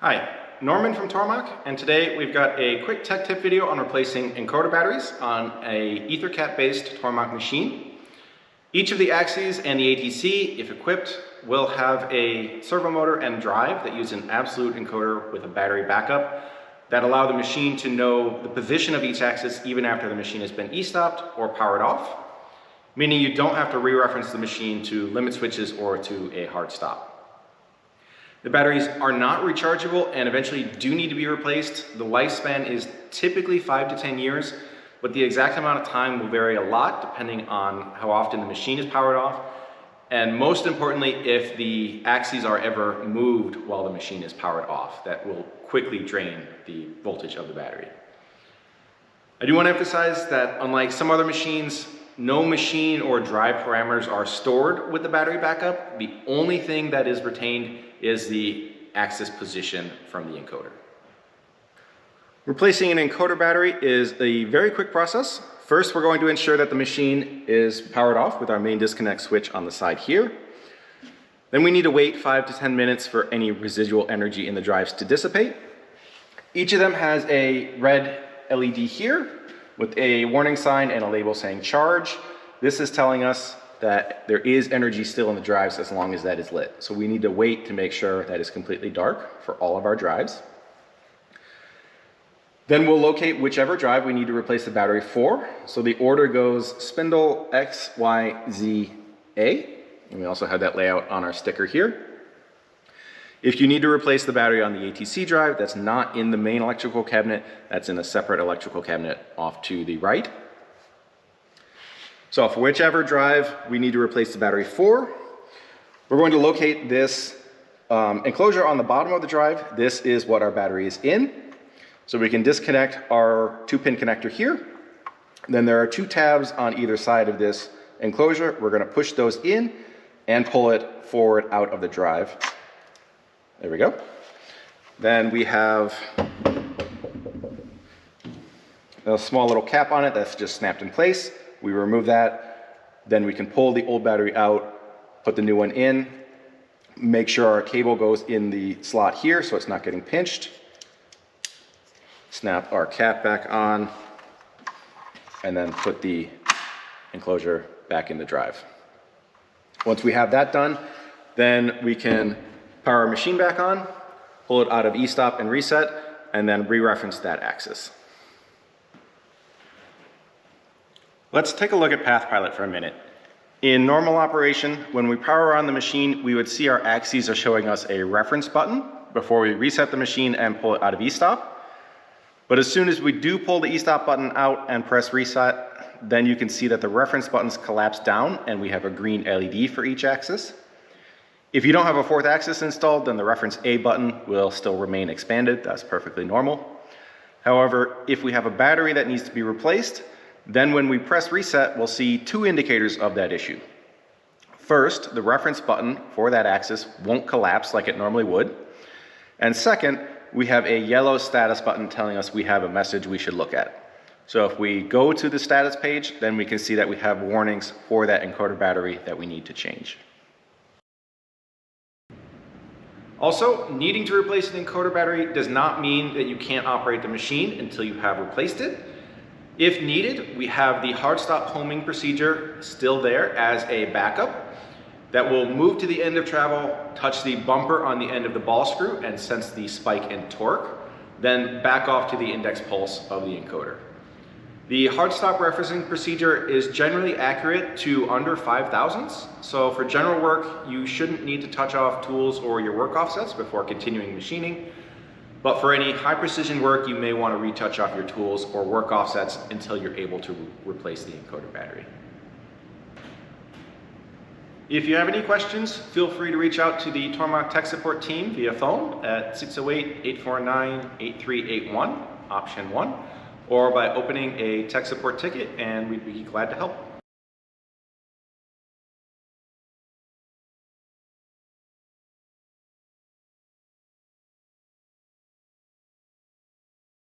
Hi, Norman from Tormach, and today we've got a quick tech tip video on replacing encoder batteries on a EtherCAT based Tormach machine. Each of the axes and the ATC, if equipped, will have a servo motor and drive that use an absolute encoder with a battery backup that allow the machine to know the position of each axis even after the machine has been e-stopped or powered off, meaning you don't have to re-reference the machine to limit switches or to a hard stop. The batteries are not rechargeable and eventually do need to be replaced. The lifespan is typically 5 to 10 years, but the exact amount of time will vary a lot depending on how often the machine is powered off, and most importantly, if the axes are ever moved while the machine is powered off. That will quickly drain the voltage of the battery. I do want to emphasize that unlike some other machines, no machine or drive parameters are stored with the battery backup. The only thing that is retained is the axis position from the encoder. Replacing an encoder battery is a very quick process. First, we're going to ensure that the machine is powered off with our main disconnect switch on the side here. Then we need to wait 5 to 10 minutes for any residual energy in the drives to dissipate. Each of them has a red LED here with a warning sign and a label saying charge. This is telling us that there is energy still in the drives as long as that is lit. So we need to wait to make sure that is completely dark for all of our drives. Then we'll locate whichever drive we need to replace the battery for. So the order goes spindle X, Y, Z, A. And we also have that layout on our sticker here. If you need to replace the battery on the ATC drive, that's not in the main electrical cabinet, that's in a separate electrical cabinet off to the right. So for whichever drive we need to replace the battery for, we're going to locate this enclosure on the bottom of the drive. This is what our battery is in. So we can disconnect our 2-pin connector here. Then there are 2 tabs on either side of this enclosure. We're going to push those in and pull it forward out of the drive. There we go. Then we have a small little cap on it that's just snapped in place. We remove that, then we can pull the old battery out, put the new one in, make sure our cable goes in the slot here so it's not getting pinched. Snap our cap back on, and then put the enclosure back in the drive. Once we have that done, then we can power our machine back on, pull it out of e-stop and reset, and then re-reference that axis. Let's take a look at PathPilot for a minute. In normal operation, when we power on the machine, we would see our axes are showing us a reference button before we reset the machine and pull it out of e-stop. But as soon as we do pull the e-stop button out and press reset, then you can see that the reference buttons collapse down and we have a green LED for each axis. If you don't have a 4th axis installed, then the reference A button will still remain expanded. That's perfectly normal. However, if we have a battery that needs to be replaced, then when we press reset, we'll see 2 indicators of that issue. First, the reference button for that axis won't collapse like it normally would. And second, we have a yellow status button telling us we have a message we should look at. So if we go to the status page, then we can see that we have warnings for that encoder battery that we need to change. Also, needing to replace an encoder battery does not mean that you can't operate the machine until you have replaced it. If needed, we have the hard stop homing procedure still there as a backup that will move to the end of travel, touch the bumper on the end of the ball screw and sense the spike in torque, then back off to the index pulse of the encoder. The hard stop referencing procedure is generally accurate to under 5 thousandths. So for general work, you shouldn't need to touch off tools or your work offsets before continuing machining. But for any high precision work, you may want to retouch off your tools or work offsets until you're able to replace the encoder battery. If you have any questions, feel free to reach out to the Tormach Tech Support team via phone at 608-849-8381, option 1, or by opening a tech support ticket, and we'd be glad to help.